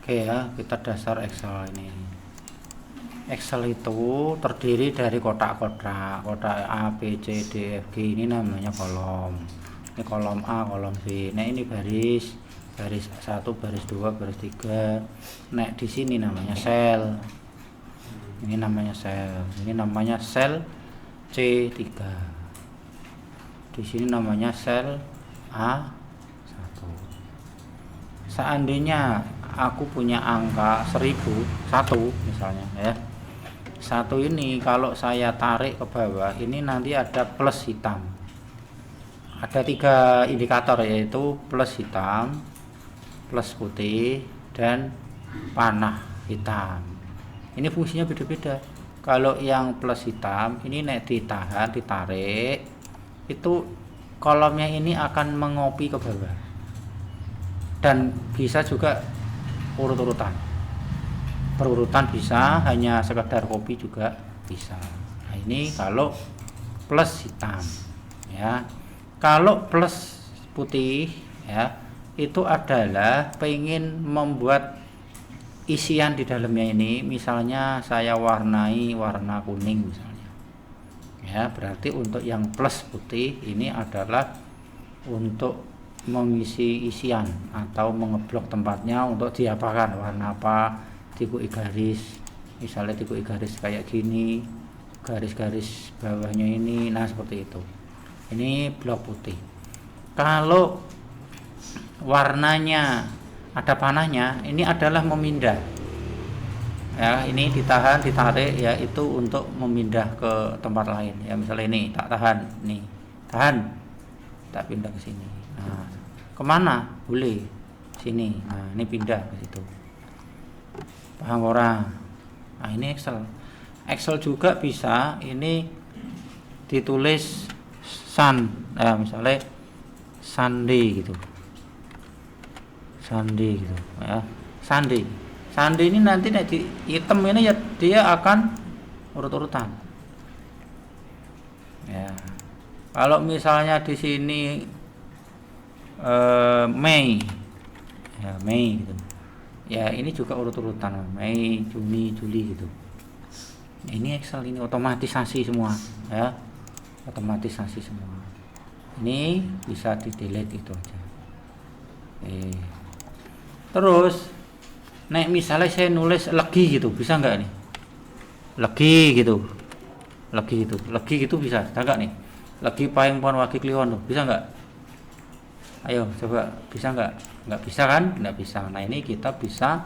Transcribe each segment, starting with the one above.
Oke ya, kita dasar Excel ini. Excel itu terdiri dari kotak-kotak, kotak A, B, C, D, F, G. Ini namanya kolom. Ini kolom A, kolom B. Nah ini baris 1, baris 2, baris 3. Nah di sini namanya sel. Ini namanya sel. Ini namanya sel C3. Di sini namanya sel A1. Seandainya aku punya angka 1001 misalnya ya, 1 ini kalau saya tarik ke bawah ini nanti ada plus hitam, ada 3 indikator yaitu plus hitam, plus putih, dan panah hitam. Ini fungsinya beda-beda. Kalau yang plus hitam ini nek ditahan, ditarik, itu kolomnya ini akan mengopi ke bawah, dan bisa juga urut-urutan, berurutan bisa, hanya sekedar kopi juga bisa. Nah ini kalau plus hitam ya. Kalau plus putih ya, itu adalah pengen membuat isian di dalamnya ini, misalnya saya warnai warna kuning misalnya ya, berarti untuk yang plus putih ini adalah untuk mengisi isian atau mengeblok tempatnya untuk diapakan, warna apa, tikuk garis, misalnya tikuk garis kayak gini, garis-garis bawahnya ini, nah seperti itu. Ini blok putih. Kalau warnanya ada panahnya, ini adalah memindah ya, ini ditahan, ditarik ya, itu untuk memindah ke tempat lain ya. Misalnya ini tak tahan, nih tahan, tak pindah ke sini. Nah, kemana boleh sini, nah ini pindah ke situ, paham orang? Nah ini Excel juga bisa ini ditulis sun ya, misalnya Sunday gitu, Sunday gitu ya, Sunday ini nanti di item ini ya, dia akan urut-urutan ya. Kalau misalnya di sini Mei ya, Mei gitu ya, ini juga urut-urutan, Mei, Juni, Juli gitu. Ini Excel ini otomatisasi semua ya, otomatisasi semua. Ini bisa di delete itu aja. Terus nek misalnya saya nulis legi gitu, bisa nggak nih, legi gitu, legi gitu bisa enggak nih, legi paling pon wagi kliwon tuh, bisa nggak? Ayo coba, bisa nggak? Nggak bisa kan? Nggak bisa. Nah ini kita bisa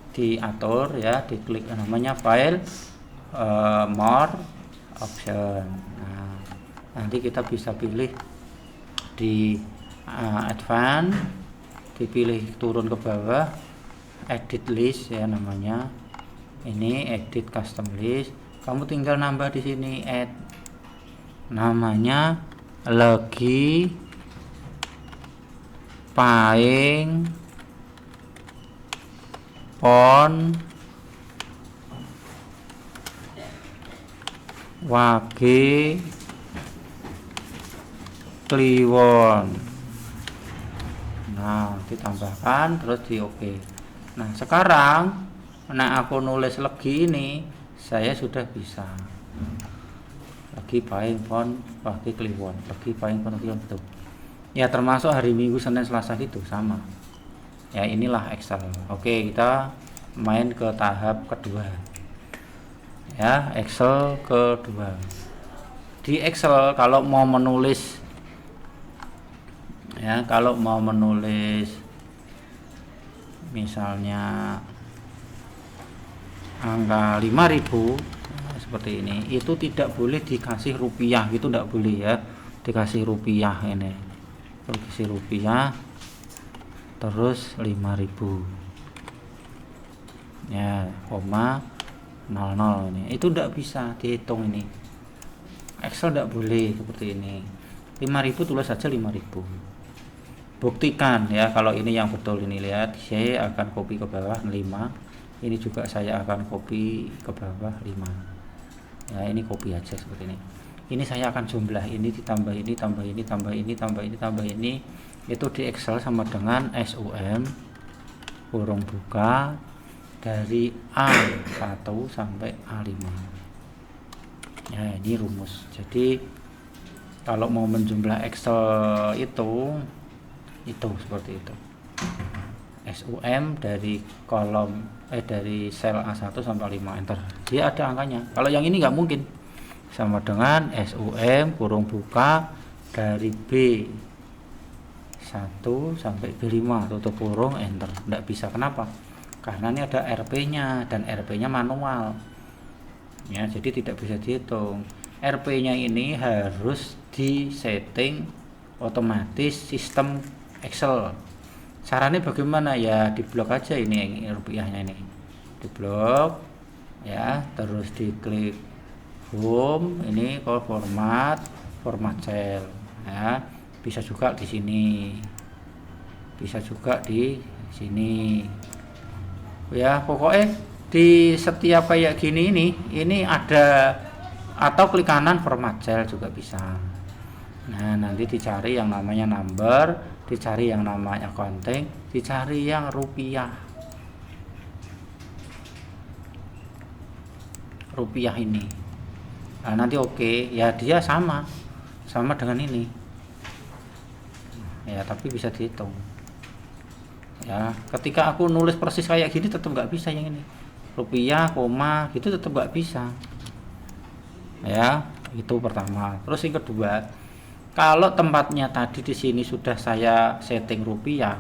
diatur ya, diklik namanya file, more option. Nah, nanti kita bisa pilih di advance, dipilih turun ke bawah, edit list ya namanya. Ini edit custom list. Kamu tinggal nambah di sini, add namanya legi paing pon wage kliwon. Nah ditambahkan terus di oke. Nah sekarang nah aku nulis legi ini saya sudah bisa, legi paing pon wage kliwon, legi paing pon kliwon itu ya, termasuk hari Minggu, Senin, Selasa gitu sama ya. Inilah Excel. Oke, kita main ke tahap kedua ya, Excel kedua. Di Excel kalau mau menulis ya, kalau mau menulis misalnya angka 5000 seperti ini, itu tidak boleh dikasih rupiah gitu, tidak boleh ya, dikasih rupiah ini, dikasih rupiah terus 5000 ya, koma 00 ini, itu tidak bisa dihitung ini. Excel tidak boleh seperti ini. 5000 tulis saja 5000. Buktikan ya kalau ini yang betul. Ini lihat, saya akan copy ke bawah 5, ini juga saya akan copy ke bawah 5 ya, ini copy aja seperti ini. Ini saya akan jumlah, ini ditambah ini, tambah ini, tambah ini, tambah ini, tambah ini. Itu di Excel sama dengan SUM kurung buka dari A1 sampai A5. Ya, ini rumus. Jadi kalau mau menjumlah Excel itu seperti itu. SUM dari kolom dari sel A1 sampai 5, enter. Dia ada angkanya. Kalau yang ini nggak mungkin. Sama dengan SUM kurung buka dari B1 sampai B5 tutup kurung, enter. Nggak bisa. Kenapa? Karena ini ada RP-nya dan RP-nya manual. Ya, jadi tidak bisa dihitung. RP-nya ini harus disetting otomatis sistem Excel. Caranya bagaimana? Ya diblok aja ini rupiahnya ini. Diblok ya, terus diklik home, ini kalau format cell ya. Bisa juga di sini. Bisa juga di sini. Ya, pokoknya di setiap kayak gini ini ada, atau klik kanan format cell juga bisa. Nah, nanti dicari yang namanya number, dicari yang namanya accounting, dicari yang rupiah ini. Nah, nanti oke, ya dia sama dengan ini ya, tapi bisa dihitung. Ya, ketika aku nulis persis kayak gini tetap nggak bisa yang ini rupiah koma gitu, tetap nggak bisa ya. Itu pertama. Terus yang kedua, kalau tempatnya tadi di sini sudah saya setting rupiah,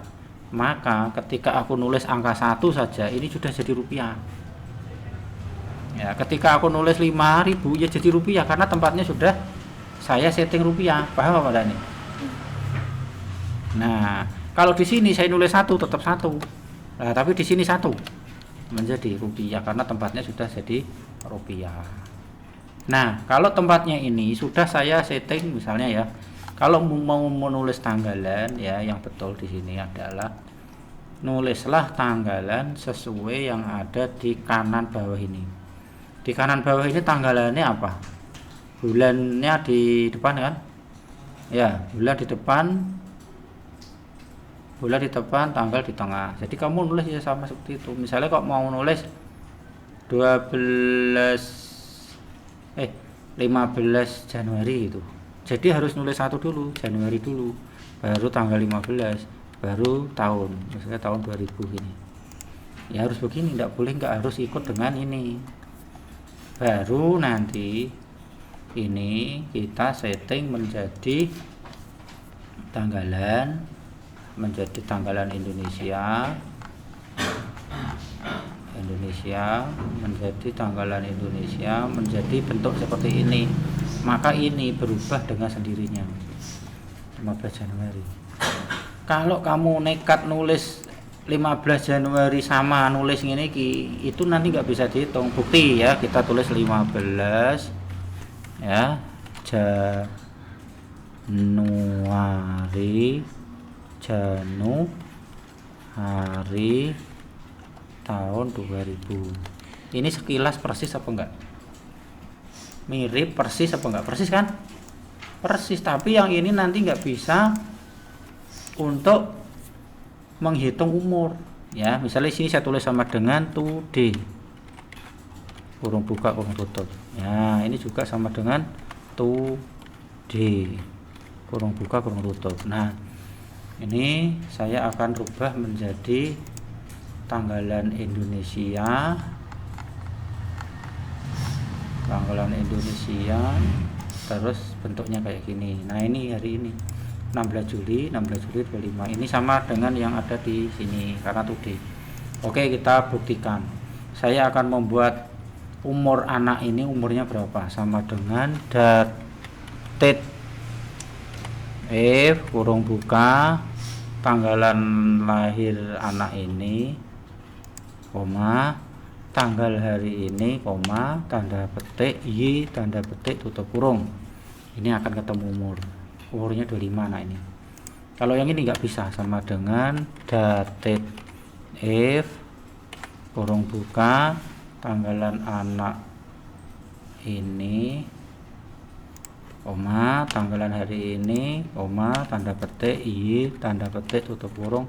maka ketika aku nulis angka 1 saja ini sudah jadi rupiah ya. Ketika aku nulis 5.000 ya jadi rupiah karena tempatnya sudah saya setting rupiah. Paham apa Dani? Nah, kalau di sini saya nulis 1 tetap 1. Nah, tapi di sini 1 menjadi rupiah karena tempatnya sudah jadi rupiah. Nah, kalau tempatnya ini sudah saya setting misalnya ya, kalau mau menulis tanggalan ya, yang betul di sini adalah nulislah tanggalan sesuai yang ada di kanan bawah ini. Di kanan bawah ini tanggalannya apa? Bulannya di depan kan? Ya, bulan di depan, tanggal di tengah. Jadi kamu nulis ya sama seperti itu. Misalnya kok mau nulis 15 Januari itu. Jadi harus nulis 1 dulu, Januari dulu, baru tanggal 15, baru tahun, misalnya tahun 2000 ini. Ya harus begini, nggak harus ikut dengan ini. Baru nanti ini kita setting menjadi tanggalan Indonesia, menjadi tanggalan Indonesia, menjadi bentuk seperti ini. Maka ini berubah dengan sendirinya 15 Januari. Kalau kamu nekat nulis 15 Januari sama nulis ini itu nanti nggak bisa dihitung. Bukti ya, kita tulis 15 ya Januari tahun 2000. Ini sekilas persis apa enggak? Mirip persis apa enggak? Persis kan? Persis, tapi yang ini nanti nggak bisa untuk menghitung umur ya. Misalnya sini saya tulis sama dengan today kurung buka kurung tutup ya, ini juga sama dengan today kurung buka kurung tutup. Nah, ini saya akan rubah menjadi tanggalan Indonesia, terus bentuknya kayak gini. Nah, ini hari ini 16 Juli 25. Ini sama dengan yang ada di sini karena today. Oke, kita buktikan. Saya akan membuat umur anak ini, umurnya berapa, sama dengan date kurung buka tanggalan lahir anak ini, koma tanggal hari ini, koma tanda petik Y tanda petik tutup kurung. Ini akan ketemu umurnya 25 anak ini. Kalau yang ini nggak bisa, sama dengan date kurung buka tanggalan anak ini, koma tanggalan hari ini, koma tanda petik Y tanda petik tutup kurung.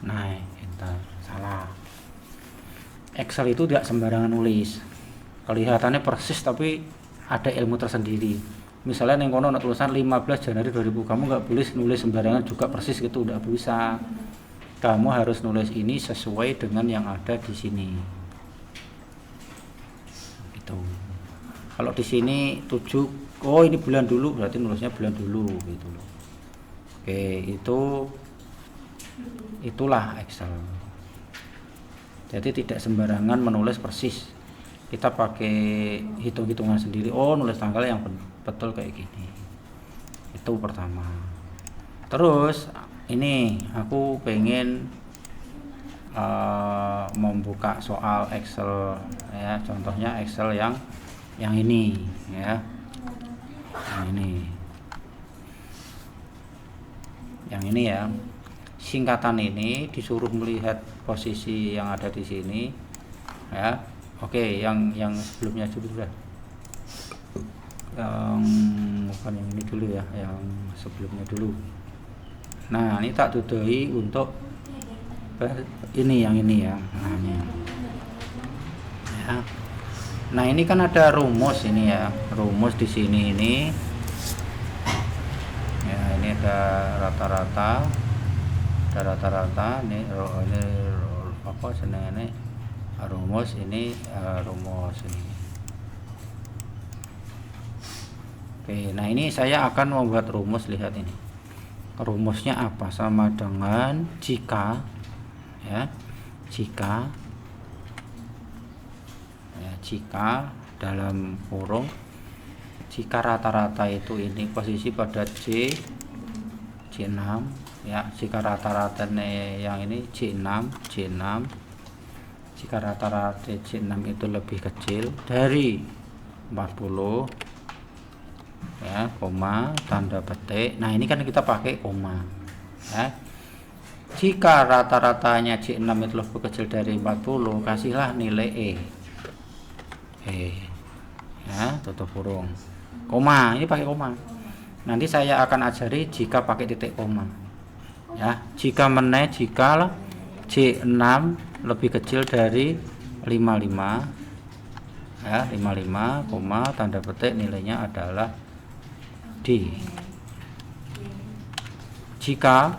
Nah, enter. Salah. Excel itu tidak sembarangan nulis, kelihatannya persis tapi ada ilmu tersendiri. Misalnya yang kono tulisan 15 Januari 2000, kamu nggak boleh nulis sembarangan juga persis gitu, udah bisa. Kamu harus nulis ini sesuai dengan yang ada di sini gitu. Kalau di sini 7, oh ini bulan dulu, berarti nulisnya bulan dulu gitu loh. Oke, itulah Excel. Jadi tidak sembarangan menulis persis, kita pakai hitung-hitungan sendiri. Oh, nulis tanggal yang betul kayak gini. Itu pertama. Terus ini aku pengen membuka soal Excel ya, contohnya Excel yang ini ya, yang ini ya. Singkatan ini disuruh melihat posisi yang ada di sini ya. Oke, yang sebelumnya dulu lah, yang bukan yang ini dulu ya, yang sebelumnya dulu. Nah, ini tak dudoi untuk ini, yang ini ya. Nah, ini ya. Nah, ini kan ada rumus ini ya, rumus di sini ini ya. Ini ada rata-rata, ini apa senengane rumus ini, rumus ini. Oke, nah ini saya akan membuat rumus. Lihat ini rumusnya apa, sama dengan jika ya, jika dalam kurung, jika rata-rata itu ini posisi pada J6 ya, jika rata-rata yang ini J6, jika rata-rata J6 itu lebih kecil dari 40 ya, koma, tanda petik. Nah, ini kan kita pakai koma ya. Jika rata-ratanya J6 itu lebih kecil dari 40, kasihlah nilai ya, tutup kurung, koma. Ini pakai koma. Nanti saya akan ajari jika pakai titik koma ya. Jika J6 lebih kecil dari 55 ya, 55, koma, tanda petik, nilainya adalah D. Jika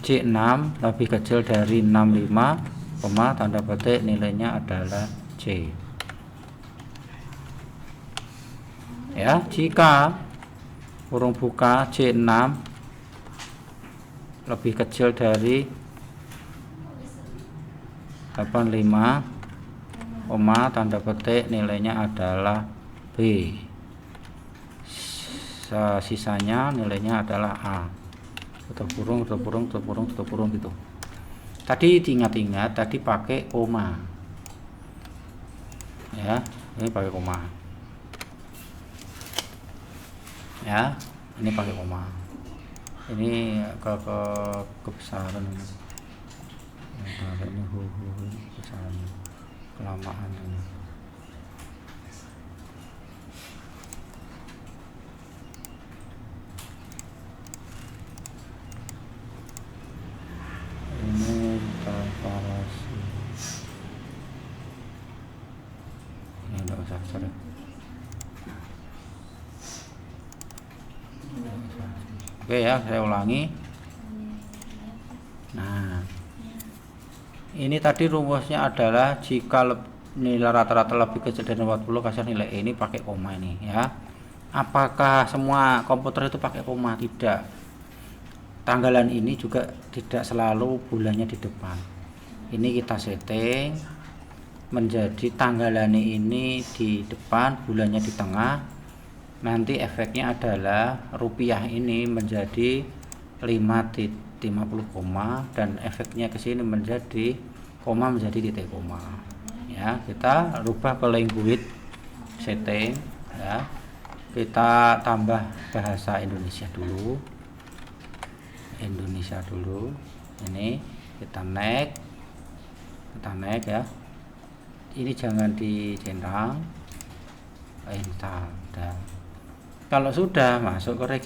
J6 lebih kecil dari 65, koma, tanda petik, nilainya adalah C. Ya, jika kurung buka J6 lebih kecil dari 85, koma, tanda petik, nilainya adalah B. Sisanya nilainya adalah A. Tutup kurung gitu. Tadi diingat-ingat, tadi pakai koma ya, ini pakai koma ya, ini pakai koma. Ini kebesaran ini besaran kelamaan ini. Ini transparasi, ini enggak usah sorry. Oke ya, saya ulangi. Nah, ini tadi rumusnya adalah jika nilai rata-rata lebih kecil dari 40, kasih nilai E. Ini pakai koma ini ya. Apakah semua komputer itu pakai koma? Tidak. Tanggalan ini juga tidak selalu bulannya di depan. Ini kita setting menjadi tanggalannya ini di depan, bulannya di tengah. Nanti efeknya adalah rupiah ini menjadi 50 koma, dan efeknya ke sini menjadi koma menjadi titik koma ya. Kita rubah ke language setting ya, kita tambah bahasa Indonesia dulu, ini kita naik ya. Ini jangan dicentang, install. Kalau sudah masuk ke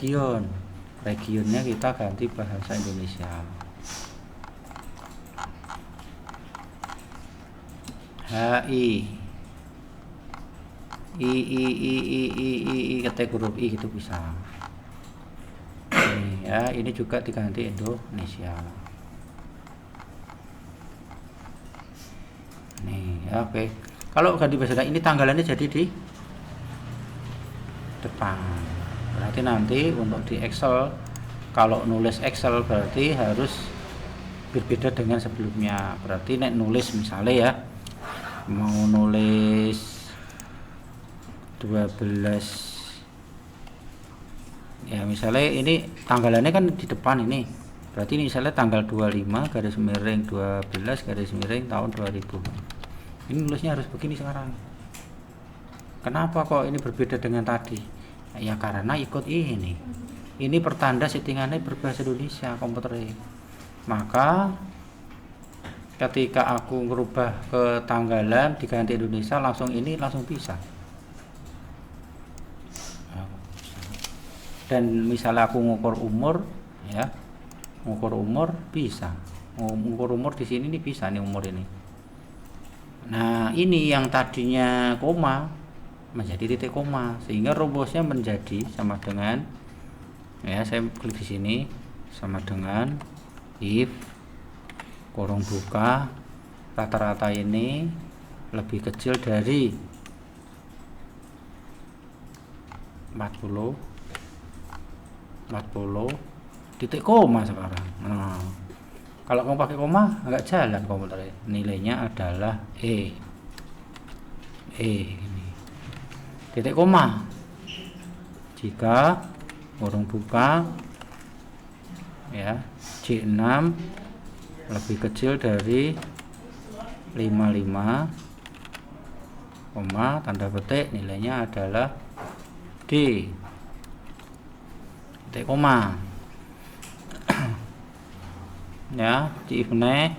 regionnya kita ganti bahasa Indonesia HI ketik huruf I gitu bisa. Ini ya, ini juga diganti Indonesia. Nih ya, oke. Kalau ganti bahasa daerah ini tanggalannya jadi di depan. Berarti nanti untuk di Excel, kalau nulis Excel berarti harus berbeda dengan sebelumnya. Berarti nek nulis misalnya ya, mau nulis 12 ya, misalnya ini tanggalannya kan di depan ini, berarti ini misalnya tanggal 25 garis miring 12 garis miring tahun 2000. Ini nulisnya harus begini sekarang. Kenapa kok ini berbeda dengan tadi? Ya karena ikut ini pertanda settingannya berbahasa Indonesia komputernya. Maka ketika aku merubah ke tanggalan diganti Indonesia, langsung ini langsung bisa. Dan misalnya aku ngukur umur ya, ngukur umur bisa, ngukur umur di sini nih bisa nih umur ini. Nah ini yang tadinya koma menjadi titik koma, sehingga rumusnya menjadi sama dengan ya, saya klik di sini, sama dengan if kurung buka rata-rata ini lebih kecil dari 40 titik koma sekarang. Nah, kalau kamu pakai koma nggak jalan komputer. Nilainya adalah ini titik koma jika kurung buka ya C6 lebih kecil dari 55 koma tanda petik nilainya adalah D titik koma ya, di ifne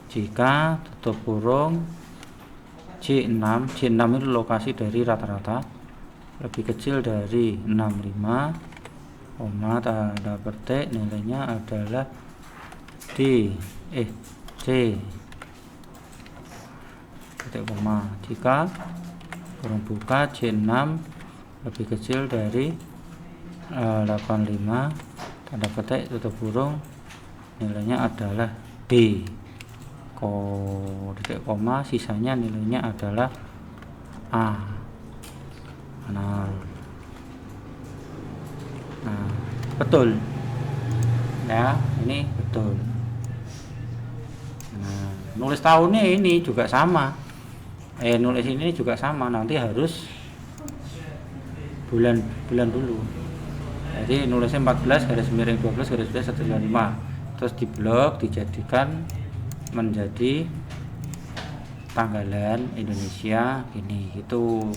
jika tutup kurung C6 itu lokasi dari rata-rata lebih kecil dari 65 koma tanda petik nilainya adalah C titik koma jika kurung buka C6 lebih kecil dari 85 tanda petik tutup kurung nilainya adalah D titik koma sisanya nilainya adalah A. Nah betul ya, ini betul. Nah nulis tahunnya ini juga sama, nulis ini juga sama, nanti harus bulan dulu. Jadi nulisnya 14 garis miring 12 garis miring 125, terus diblok dijadikan menjadi tanggalan Indonesia ini gitu.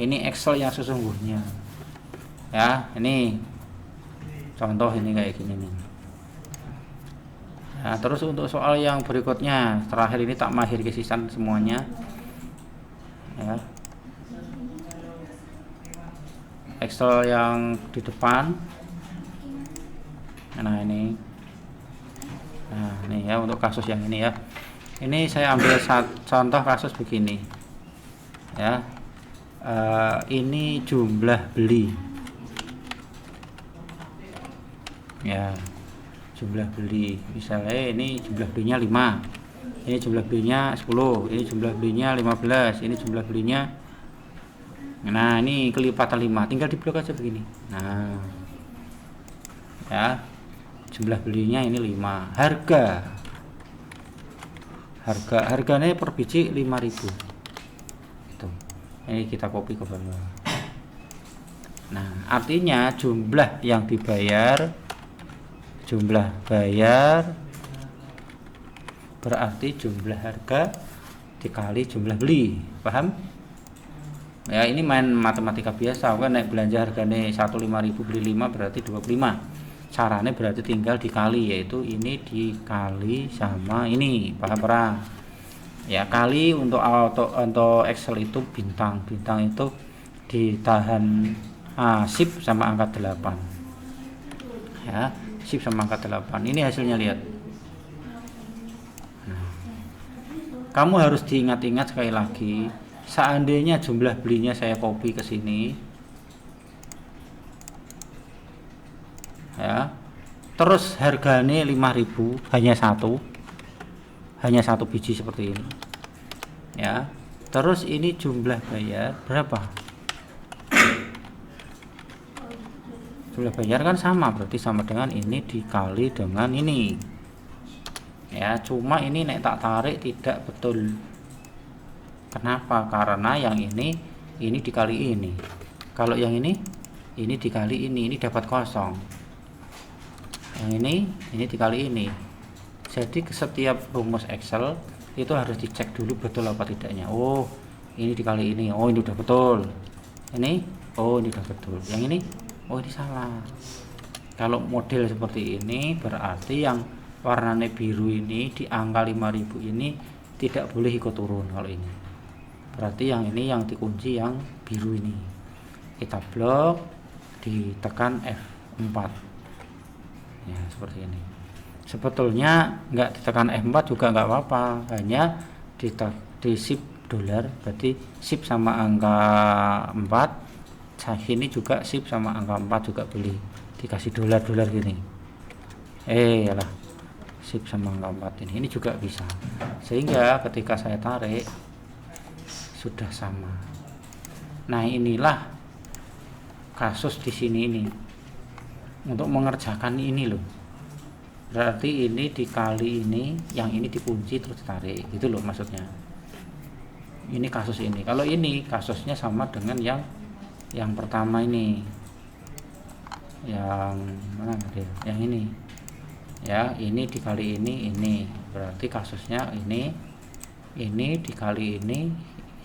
Ini Excel yang sesungguhnya ya, ini contoh ini kayak gini nih. Nah, terus untuk soal yang berikutnya terakhir ini tak mahir kesisan semuanya ya. Excel yang di depan. Nah ini ya untuk kasus yang ini ya, ini saya ambil contoh kasus begini ya. Ini jumlah beli ya, jumlah beli misalnya ini jumlah belinya 5, ini jumlah belinya 10, ini jumlah belinya 15, ini jumlah belinya. Nah ini kelipatan 5, tinggal diblok aja begini. Nah ya, jumlah belinya ini 5, harganya per biji 5.000 itu. Ini kita copy ke bawah. Nah artinya jumlah yang dibayar, jumlah bayar berarti jumlah harga dikali jumlah beli, paham? Ya ini main matematika biasa kan, naik belanja harganya 1.500 beli 5 berarti 25. Caranya berarti tinggal dikali, yaitu ini dikali sama ini, paham? Ya kali untuk Excel itu bintang itu ditahan shift sama angka 8 ya, shift sama angka 8. Ini hasilnya lihat. Kamu harus diingat-ingat sekali lagi, seandainya jumlah belinya saya copy ke sini ya, terus harganya 5.000, hanya satu biji seperti ini ya, terus ini jumlah bayar berapa? Jumlah bayar kan sama, berarti sama dengan ini dikali dengan ini ya. Cuma ini nek tak tarik tidak betul. Kenapa? Karena yang ini dikali ini, kalau yang ini dikali ini dapat kosong. Yang ini dikali ini. Jadi setiap rumus Excel itu harus dicek dulu betul apa tidaknya. Oh ini dikali ini, oh ini udah betul. Ini, oh ini udah betul. Yang ini, oh ini salah. Kalau model seperti ini berarti yang warnanya biru ini di angka 5.000 ini tidak boleh ikut turun. Kalau ini berarti yang ini yang dikunci yang biru ini. Kita blok, ditekan F4 ya, seperti ini. Sebetulnya nggak ditekan F4 juga nggak apa-apa, hanya di shift dolar, berarti shift sama angka 4, ini juga shift sama angka 4 juga boleh dikasih dolar gini. Yalah, shift sama angka 4 ini juga bisa, sehingga ketika saya tarik sudah sama. Nah inilah kasus di sini ini untuk mengerjakan ini loh, berarti ini dikali ini, yang ini dikunci terus tarik gitu loh maksudnya. Ini kasus ini. Kalau ini kasusnya sama dengan yang pertama ini, yang mana dia, yang ini ya, ini dikali ini berarti kasusnya ini dikali ini,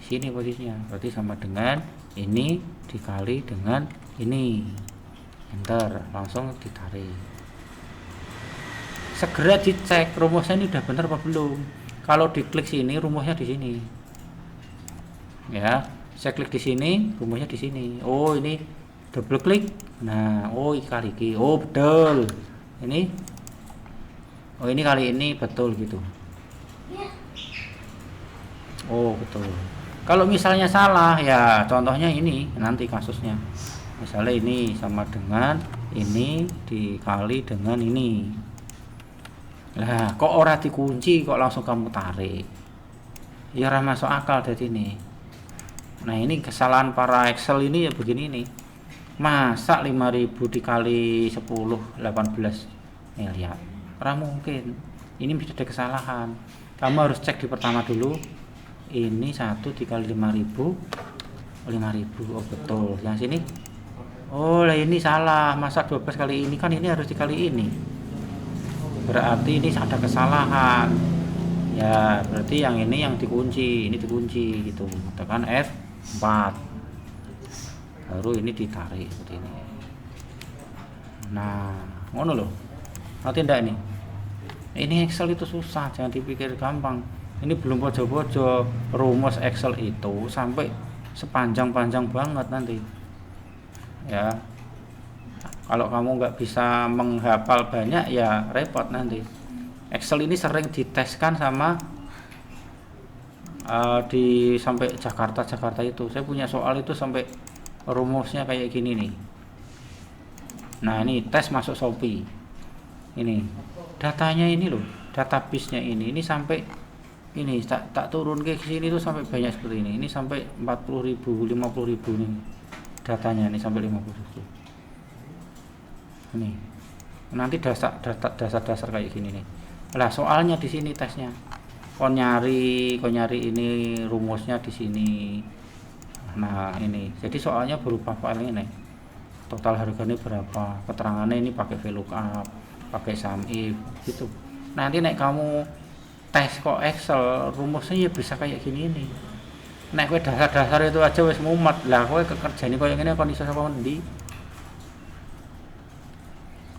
sini posisinya berarti sama dengan ini dikali dengan ini. Enter, langsung ditarik. Segera dicek rumusnya ini udah benar apa belum. Kalau diklik sini rumusnya di sini ya, saya klik di sini rumusnya di sini. Oh ini double klik, nah oh kali ini, oh betul ini, oh ini kali ini betul gitu. Oh betul. Kalau misalnya salah ya, contohnya ini nanti kasusnya, misalnya ini sama dengan ini dikali dengan ini. Lah kok ora dikunci kok langsung kamu tarik, ya ora masuk akal dari ini. Nah ini kesalahan para Excel ini ya begini nih. Masa 5.000 dikali 10 18 miliar, ora mungkin. Ini bisa ada kesalahan. Kamu harus cek di pertama dulu, ini 1 dikali 5.000 oh betul. Yang sini, oh lah ini salah, masa 12 kali ini, kan ini harus dikali ini, berarti ini ada kesalahan ya. Berarti yang ini yang dikunci, ini dikunci gitu, tekan F4 baru ini ditarik seperti ini. Nah ngono loh, nanti enggak ini Excel itu susah, jangan dipikir gampang. Ini belum pojok-pojok, rumus Excel itu sampai sepanjang-panjang banget nanti ya. Kalau kamu nggak bisa menghafal banyak ya repot nanti. Excel ini sering diteskan sama di sampai Jakarta itu. Saya punya soal itu sampai rumusnya kayak gini nih. Nah ini tes masuk Shopee. Ini datanya ini loh, database-nya ini sampai ini tak turun ke sini tuh sampai banyak seperti ini. Ini sampai 40.000, 50.000 nih datanya, ini sampai 50.000. Ini nanti dasar kayak gini nih. Lah soalnya di sini tesnya, kau nyari ini rumusnya di sini. Nah ini jadi soalnya berupa file ini, total harganya berapa, keterangannya ini pakai VLOOKUP, pakai SUMIF gitu. Nanti nek kamu tes kok Excel rumusnya ya bisa kayak gini nih. Nek kowe dasar itu aja wis mumet, lah kowe kerjane koyo ngene kon iso sapa endi?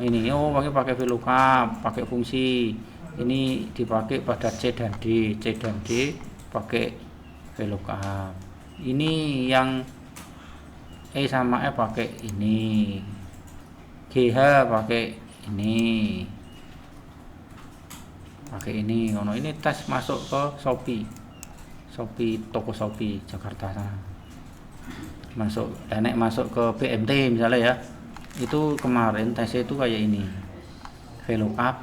Ini pakai VLOOKUP, pakai fungsi ini dipakai pada C dan D pakai VLOOKUP. Ini yang E sama F pakai ini, GH pakai ini, pakai ini ono ini tes masuk ke Shopee toko Shopee Jakarta sana, masuk masuk ke BMT misalnya ya, itu kemarin tesnya itu kayak ini VLOOKUP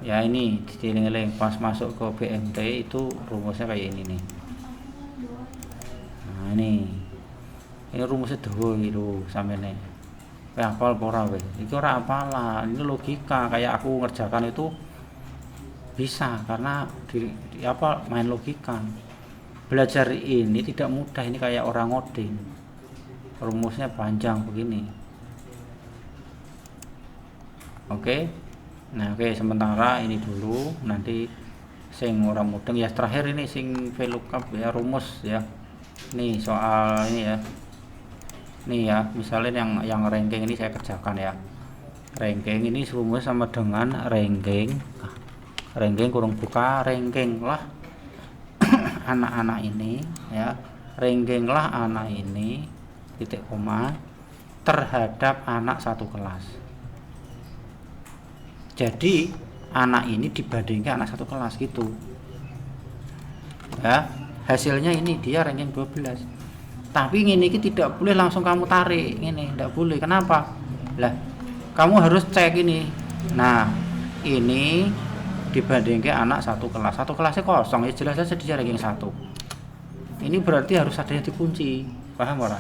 ya, ini ditiling-tiling pas masuk ke BMT itu rumusnya kayak ini nih. Nah ini rumusnya dawa gitu sampai nih hafal pora weh, itu ora apalah, ini logika kayak aku ngerjakan itu bisa karena apa main logika. Belajar ini tidak mudah, ini kayak orang ngoding, rumusnya panjang begini. Oke. Nah oke, sementara ini dulu, nanti sing orang mudeng ya terakhir ini sing VLOOKUP ya, rumus ya. Nih soal ini ya, nih ya misalnya yang ranking ini saya kerjakan ya, ranking ini rumus sama dengan ranking kurung buka ranking lah anak-anak ini ya, ranking lah anak ini titik koma terhadap anak satu kelas. Jadi anak ini dibandingkan anak satu kelas gitu ya, hasilnya ini dia ranking 12. Tapi ini tidak boleh langsung kamu tarik, ini tidak boleh. Kenapa? Lah kamu harus cek ini. Nah ini dibandingkan anak satu kelasnya kosong ya, jelas saja dia ranking 1. Ini berarti harus ada yang dikunci, paham ora?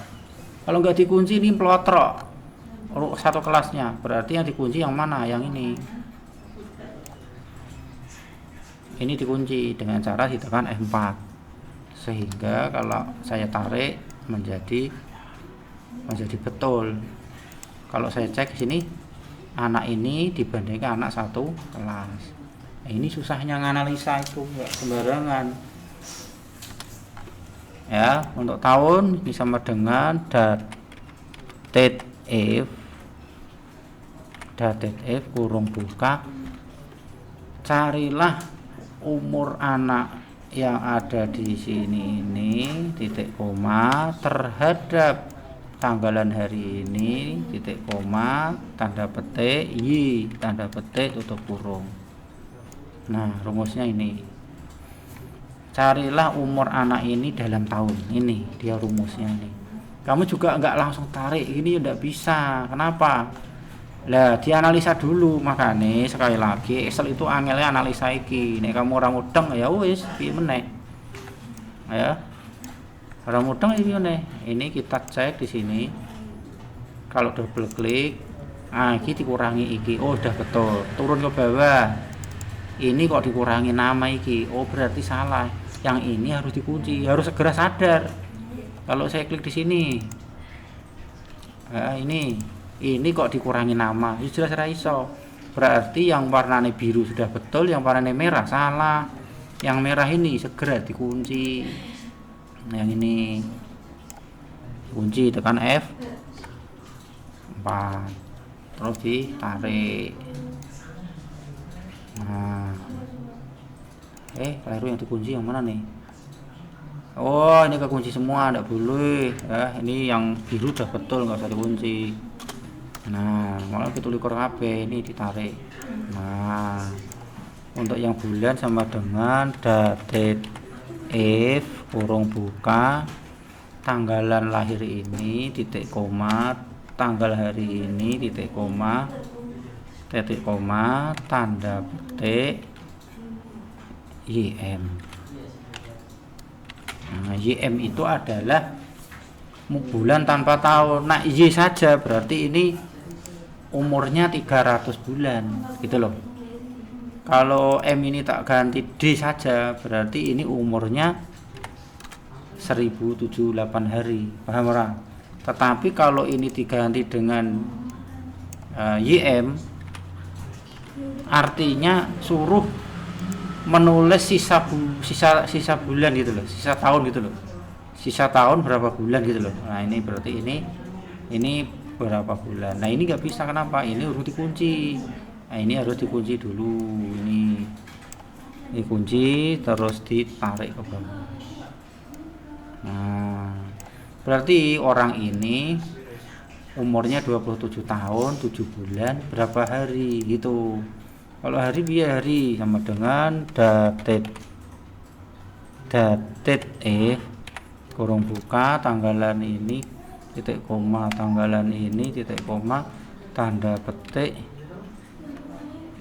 Kalau nggak dikunci ini pelotrok satu kelasnya, berarti yang dikunci yang mana? Yang ini dikunci dengan cara ditekan F4, sehingga kalau saya tarik menjadi betul. Kalau saya cek sini anak ini dibandingkan anak satu kelas. Ini susahnya nganalisa itu, nggak sembarangan ya. Untuk tahun ini sama dengan dated if kurung buka, carilah umur anak yang ada di sini ini titik koma terhadap tanggalan hari ini titik koma tanda petik y tanda petik tutup kurung. Nah rumusnya ini, carilah umur anak ini dalam tahun, ini dia rumusnya ini. Kamu juga enggak langsung tarik ini, enggak bisa. Kenapa? Lah dianalisa dulu, makanya sekali lagi Excel itu angelnya analisa iki. Nek kamu orang mudeng ya wis piye meneh ya, orang mudeng iki meneh. Ini kita cek di sini, kalau double klik iki dikurangi iki, oh udah betul. Turun ke bawah, ini kok dikurangi nama iki, oh berarti salah, yang ini harus dikunci, harus segera sadar. Kalau saya klik di sini ini kok dikurangi nama, jelas iso, berarti yang warnanya biru sudah betul, yang warnanya merah salah, yang merah ini segera dikunci. Yang ini kunci tekan F4 terus ditarik. Nah keliru, yang dikunci yang mana nih? Oh ini kekunci semua, tidak boleh ya. Ini yang biru udah betul, nggak usah dikunci. Nah malah ditulis KB ini ditarik. Nah untuk yang bulan sama dengan dated if kurung buka tanggalan lahir ini titik koma tanggal hari ini titik koma tanda petik YM. Nah, YM itu adalah bulan tanpa tahun. Nah Y saja berarti ini umurnya 300 bulan gitu loh. Kalau M ini tak ganti D saja berarti ini umurnya 1078 hari, paham orang? Tetapi kalau ini diganti dengan YM artinya suruh menulis sisa bulan gitu loh, sisa tahun gitu loh, sisa tahun berapa bulan gitu loh. Nah ini berarti ini berapa bulan. Nah ini nggak bisa, kenapa? Ini harus dikunci. Nah ini harus dikunci dulu, ini dikunci terus ditarik ke bawah. Nah berarti orang ini umurnya 27 tahun 7 bulan berapa hari gitu. Kalau hari biar hari sama dengan dated kurung buka tanggalan ini titik koma, tanggalan ini titik koma, tanda petik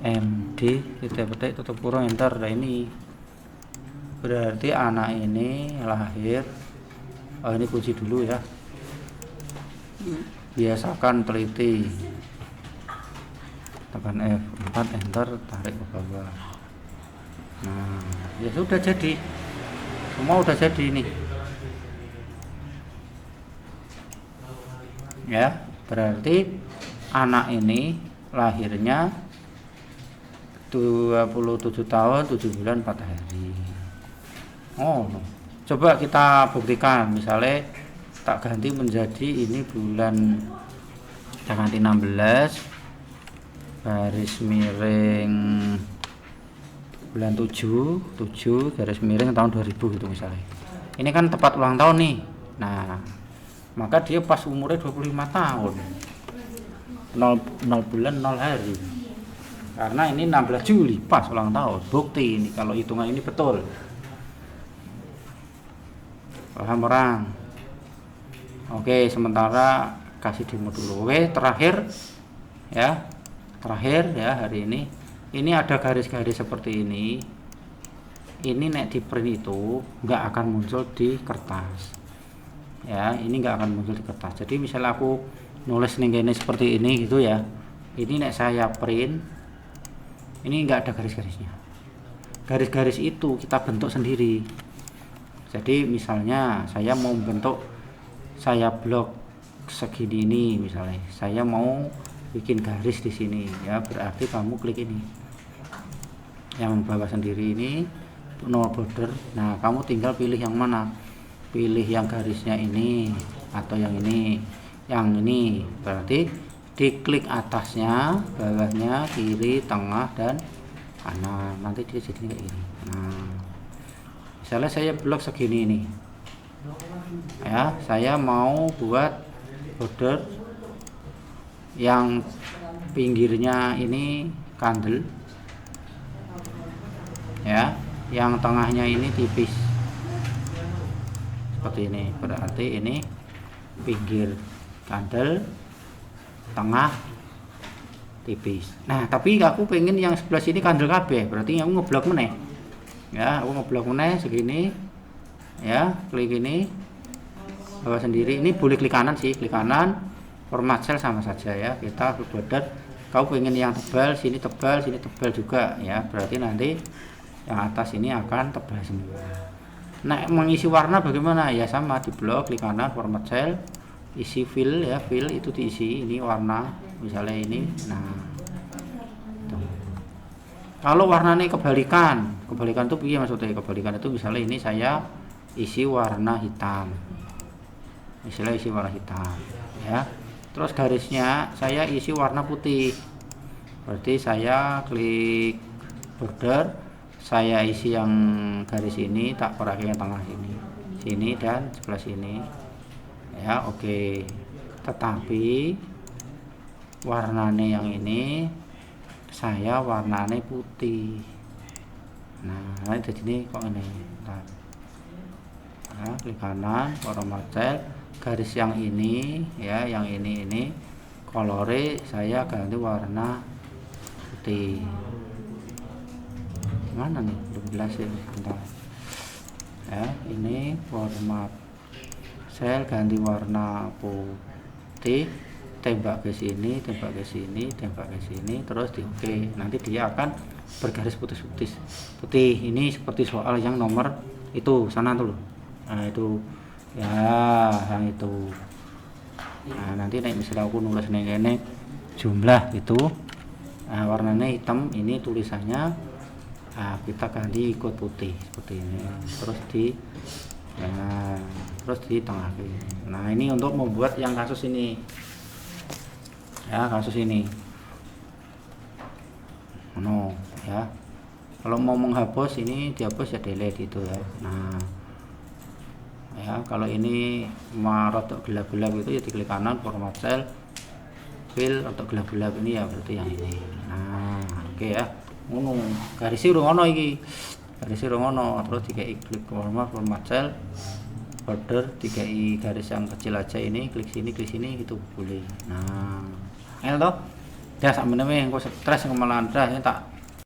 MD titik petik tutup kurung enter. Nah ini berarti anak ini lahir, ini kunci dulu ya, biasakan teliti, tekan F4 enter, tarik ke bawah. Nah ya sudah jadi, semua udah jadi ini ya. Berarti anak ini lahirnya 27 tahun 7 bulan 4 hari. Coba kita buktikan, misalnya tak ganti menjadi ini bulan, kita ganti 16 garis miring bulan 7 garis miring tahun 2000 gitu misalnya. Ini kan tepat ulang tahun nih. Nah, maka dia pas umurnya 25 tahun 0 bulan 0 hari, karena ini 16 Juli pas ulang tahun. Bukti ini kalau hitungan ini betul. Paham orang? Oke, sementara kasih demo dulu. Oke, terakhir ya hari ini ada garis-garis seperti ini nek di print itu nggak akan muncul di kertas ya, ini nggak akan muncul di kertas. Jadi misalnya aku nulis nih gini seperti ini gitu ya, ini nek saya print ini nggak ada garis-garisnya. Garis-garis itu kita bentuk sendiri. Jadi misalnya saya mau bentuk, saya blok segini ini, misalnya saya mau bikin garis di sini ya, berarti kamu klik ini yang bawah sendiri ini no border. Nah kamu tinggal pilih yang mana, pilih yang garisnya ini atau yang ini, berarti diklik atasnya, bawahnya, kiri, tengah, dan kanan, nanti dia jadi kayak gini. Nah misalnya saya blok segini ini ya, saya mau buat border yang pinggirnya ini kandel ya, yang tengahnya ini tipis seperti ini, berarti ini pinggir kandel, tengah tipis. Nah tapi aku pengen yang sebelah sini kandel kabeh, berarti aku ngeblok meneh ya, aku ngeblok meneh segini ya, klik ini bawah sendiri. Ini boleh klik kanan sih, klik kanan, format cell sama saja ya, kita border. Kau pengen yang tebal, sini tebal, sini tebal juga ya, berarti nanti yang atas ini akan tebal semua. Nah mengisi warna bagaimana ya, sama di blok, klik kanan, format cell, isi fill ya, fill itu diisi ini warna misalnya ini. Nah tuh. Kalau warnanya kebalikan tuh piye maksudnya? Kebalikan itu misalnya ini saya isi warna hitam, misalnya isi warna hitam ya, terus garisnya saya isi warna putih, berarti saya klik border, saya isi yang garis ini, tak pakai yang tengah sini dan sebelah sini ya. Oke, tetapi warnanya yang ini saya warnanya putih. Nah jadi ini kok ini nah, klik kanan, format cell, garis yang ini ya, yang ini kolore saya ganti warna putih. Mana nih, belum jelas ya, bentar ya. Ini format cell ganti warna putih, tembak ke sini, tembak ke sini, tembak ke sini, terus di oke. Nanti dia akan bergaris putih. Ini seperti soal yang nomor itu sana tuh. Nah itu ya, yang itu. Nah nanti misalnya aku nulis ini jumlah itu, nah, warnanya hitam, ini tulisannya, nah, kita ganti ikut putih seperti ini, terus di tengah. Nah ini untuk membuat yang kasus ini ya, ya. Kalau mau menghapus ini, dihapus ya delete itu ya. Nah ya, kalau ini rotok gelap-gelap itu ya diklik kanan, format cell, fill, rotok gelap-gelap ini ya berarti yang ini. Nah oke ya. ngono garisnya urung ono iki, garisnya urung ono, terus dikei klik format cell border, dikei garis yang kecil aja ini, klik sini gitu boleh. Nah enak toh, dah sak meneh engko stres kemalahan dah tak